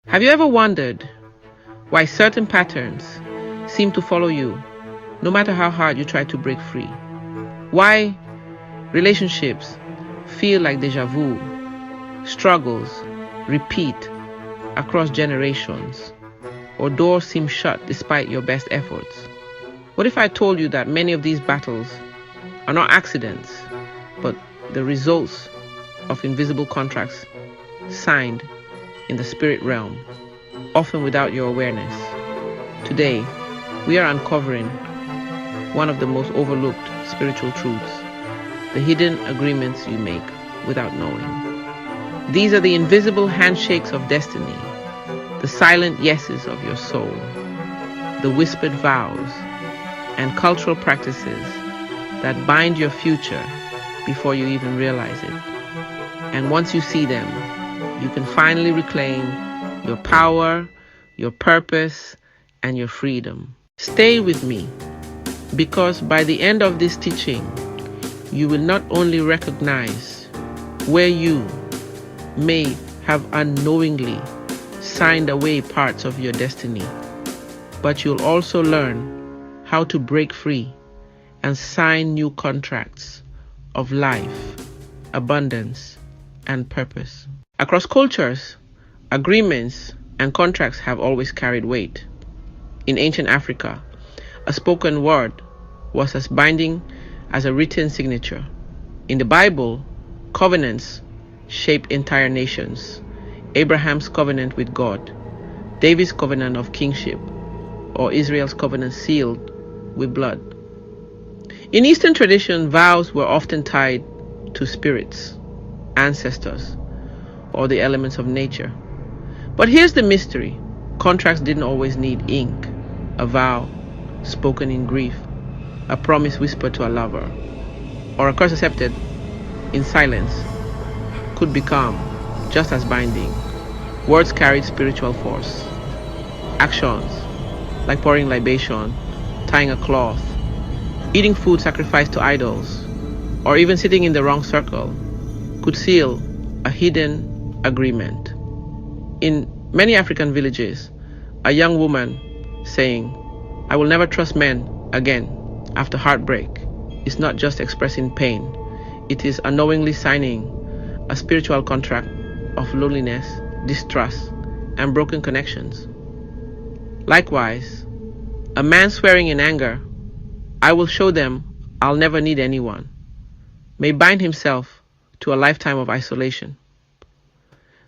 Have you ever wondered why certain patterns seem to follow you no matter how hard you try to break free? Why relationships feel like deja vu, struggles repeat across generations, or doors seem shut despite your best efforts? What if I told you that many of these battles are not accidents, but the results of invisible contracts signed in the spirit realm, often without your awareness? Today, we are uncovering one of the most overlooked spiritual truths: the hidden agreements you make without knowing. These are the invisible handshakes of destiny, the silent yeses of your soul, the whispered vows and cultural practices that bind your future before you even realize it. And once you see them, you can finally reclaim your power, your purpose, and your freedom. Stay with me, because by the end of this teaching, you will not only recognize where you may have unknowingly signed away parts of your destiny, but you'll also learn how to break free and sign new contracts of life, abundance, and purpose. Across cultures, agreements and contracts have always carried weight. In ancient Africa, a spoken word was as binding as a written signature. In the Bible, covenants shaped entire nations. Abraham's covenant with God, David's covenant of kingship, or Israel's covenant sealed with blood. In Eastern tradition, vows were often tied to spirits, ancestors, or the elements of nature. But here's the mystery: contracts didn't always need ink. A vow spoken in grief, a promise whispered to a lover, or a curse accepted in silence could become just as binding. Words carried spiritual force. Actions, like pouring libation, tying a cloth, eating food sacrificed to idols, or even sitting in the wrong circle, could seal a hidden agreement. In many African villages, a young woman saying, "I will never trust men again," after heartbreak, is not just expressing pain, it is unknowingly signing a spiritual contract of loneliness, distrust, and broken connections. Likewise, a man swearing in anger, "I will show them I'll never need anyone," may bind himself to a lifetime of isolation.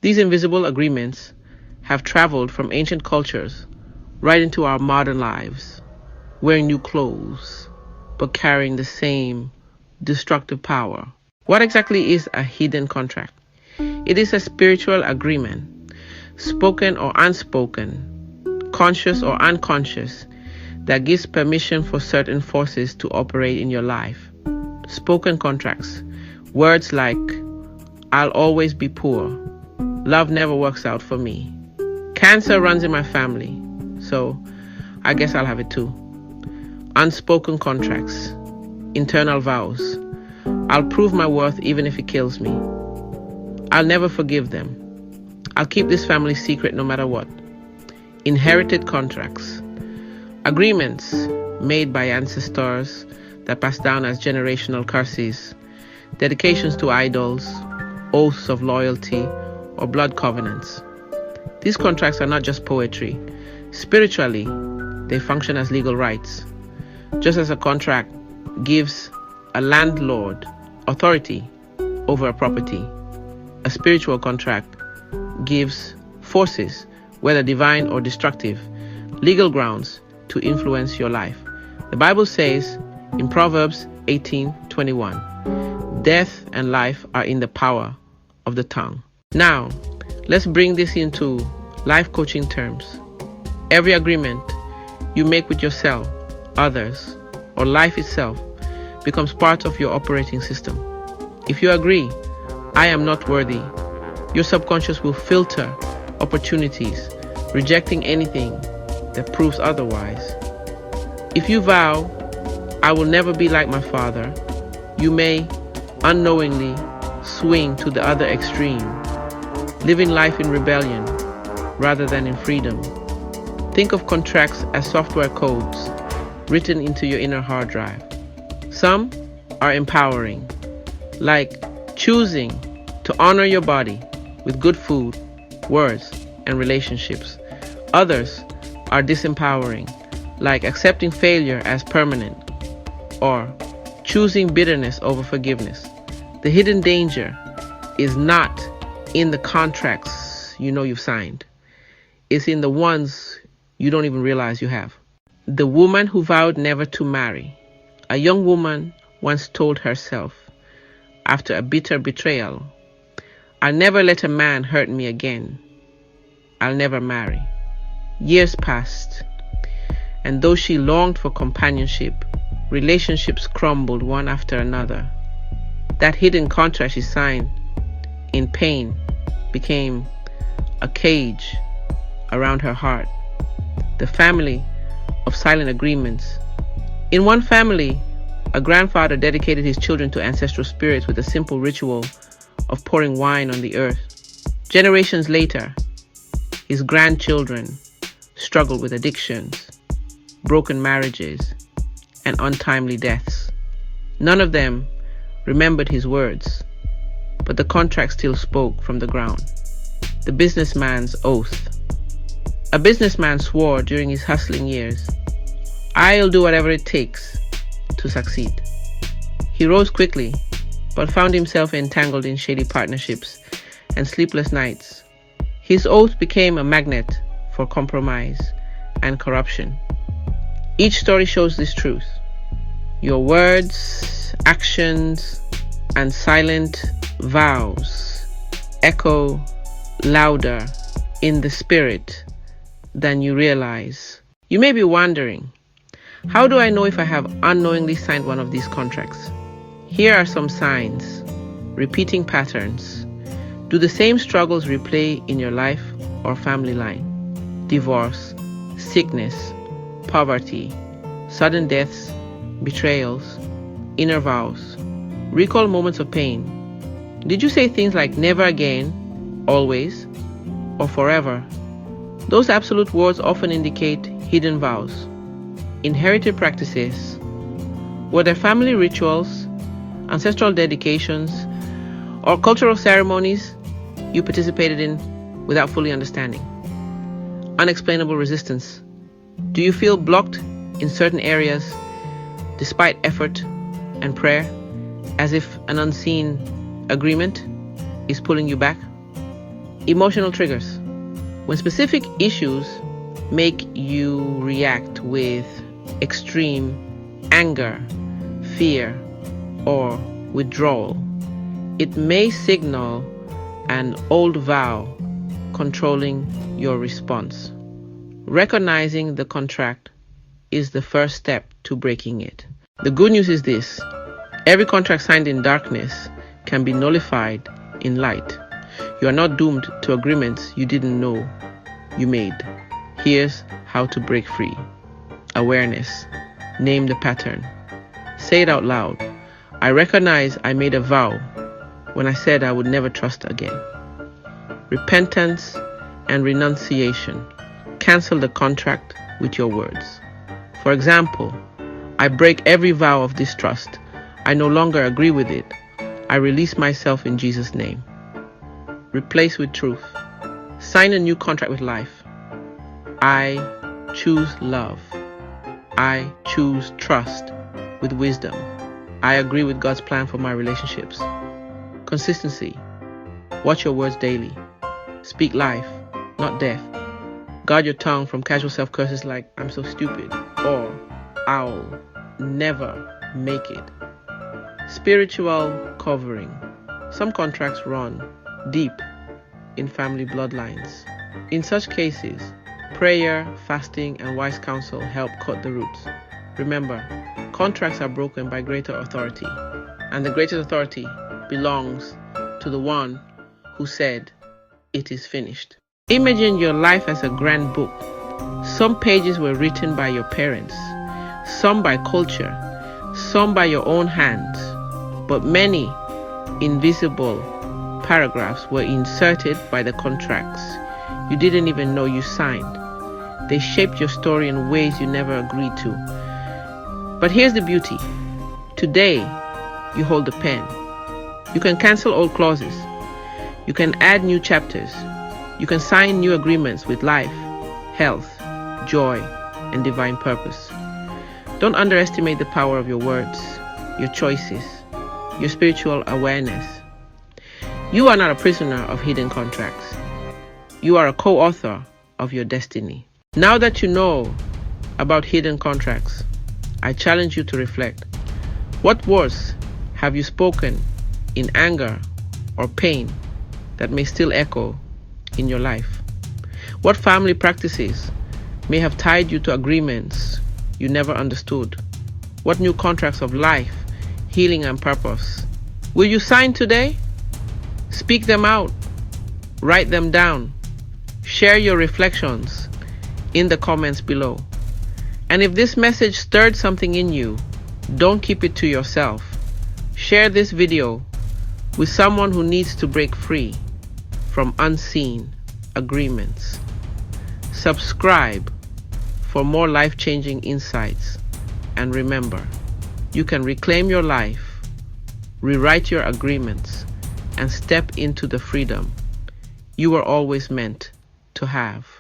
These invisible agreements have traveled from ancient cultures right into our modern lives, wearing new clothes, but carrying the same destructive power. What exactly is a hidden contract? It is a spiritual agreement, spoken or unspoken, conscious or unconscious, that gives permission for certain forces to operate in your life. Spoken contracts, words like, "I'll always be poor," "Love never works out for me," "Cancer runs in my family, so I guess I'll have it too." Unspoken contracts, internal vows, "I'll prove my worth even if it kills me," "I'll never forgive them," "I'll keep this family secret no matter what." Inherited contracts, agreements made by ancestors that pass down as generational curses, dedications to idols, oaths of loyalty, or blood covenants. These contracts are not just poetry. Spiritually, they function as legal rights. Just as a contract gives a landlord authority over a property, a spiritual contract gives forces, whether divine or destructive, legal grounds to influence your life. The Bible says in Proverbs 18:21, "Death and life are in the power of the tongue." Now, let's bring this into life coaching terms. Every agreement you make with yourself, others, or life itself becomes part of your operating system. If you agree, "I am not worthy," your subconscious will filter opportunities, rejecting anything that proves otherwise. If you vow, "I will never be like my father," you may unknowingly swing to the other extreme, living life in rebellion, rather than in freedom. Think of contracts as software codes written into your inner hard drive. Some are empowering, like choosing to honor your body with good food, words, and relationships. Others are disempowering, like accepting failure as permanent or choosing bitterness over forgiveness. The hidden danger is not in the contracts you know you've signed. It's in the ones you don't even realize you have. The woman who vowed never to marry. A young woman once told herself, after a bitter betrayal, "I'll never let a man hurt me again. I'll never marry." Years passed, and though she longed for companionship, relationships crumbled one after another. That hidden contract she signed in pain became a cage around her heart. The family of silent agreements. In one family, a grandfather dedicated his children to ancestral spirits with a simple ritual of pouring wine on the earth. Generations later, his grandchildren struggled with addictions, broken marriages, and untimely deaths. None of them remembered his words, but the contract still spoke from the ground. The businessman's oath. A businessman swore during his hustling years, "I'll do whatever it takes to succeed." He rose quickly, but found himself entangled in shady partnerships and sleepless nights. His oath became a magnet for compromise and corruption. Each story shows this truth. Your words, actions, and silent vows echo louder in the spirit than you realize. You may be wondering, how do I know if I have unknowingly signed one of these contracts? Here are some signs. Repeating patterns. Do the same struggles replay in your life or family line? Divorce, sickness, poverty, sudden deaths, betrayals, inner vows. Recall moments of pain. Did you say things like never again, always, or forever? Those absolute words often indicate hidden vows. Inherited practices. Were there family rituals, ancestral dedications, or cultural ceremonies you participated in without fully understanding? Unexplainable resistance. Do you feel blocked in certain areas despite effort and prayer, as if an unseen agreement is pulling you back? Emotional triggers. When specific issues make you react with extreme anger, fear, or withdrawal, it may signal an old vow controlling your response. Recognizing the contract is the first step to breaking it. The good news is this: every contract signed in darkness can be nullified in light. You are not doomed to agreements you didn't know you made. Here's how to break free. Awareness. Name the pattern. Say it out loud. I recognize I made a vow when I said I would never trust again. Repentance and renunciation. Cancel the contract with your words. For example, I break every vow of distrust. I no longer agree with it. I release myself in Jesus' name. Replace with truth. Sign a new contract with life. I choose love. I choose trust with wisdom. I agree with God's plan for my relationships. Consistency. Watch your words daily. Speak life, not death. Guard your tongue from casual self-curses like "I'm so stupid" or "I'll never make it." Spiritual covering. Some contracts run deep in family bloodlines. In such cases, prayer, fasting, and wise counsel help cut the roots. Remember, contracts are broken by greater authority, and the greatest authority belongs to the one who said, "It is finished." Imagine your life as a grand book. Some pages were written by your parents, some by culture, some by your own hands, but many invisible paragraphs were inserted by the contracts you didn't even know you signed. They shaped your story in ways you never agreed to. But here's the beauty. Today, you hold the pen. You can cancel old clauses. You can add new chapters. You can sign new agreements with life, health, joy, and divine purpose. Don't underestimate the power of your words, your choices, your spiritual awareness. You are not a prisoner of hidden contracts. You are a co-author of your destiny. Now that you know about hidden contracts, I challenge you to reflect. What words have you spoken in anger or pain that may still echo in your life? What family practices may have tied you to agreements you never understood? What new contracts of life, healing, and purpose will you sign today? Speak them out. Write them down. Share your reflections in the comments below. And if this message stirred something in you, don't keep it to yourself. Share this video with someone who needs to break free from unseen agreements. Subscribe for more life-changing insights. And remember, you can reclaim your life, rewrite your agreements, and step into the freedom you were always meant to have.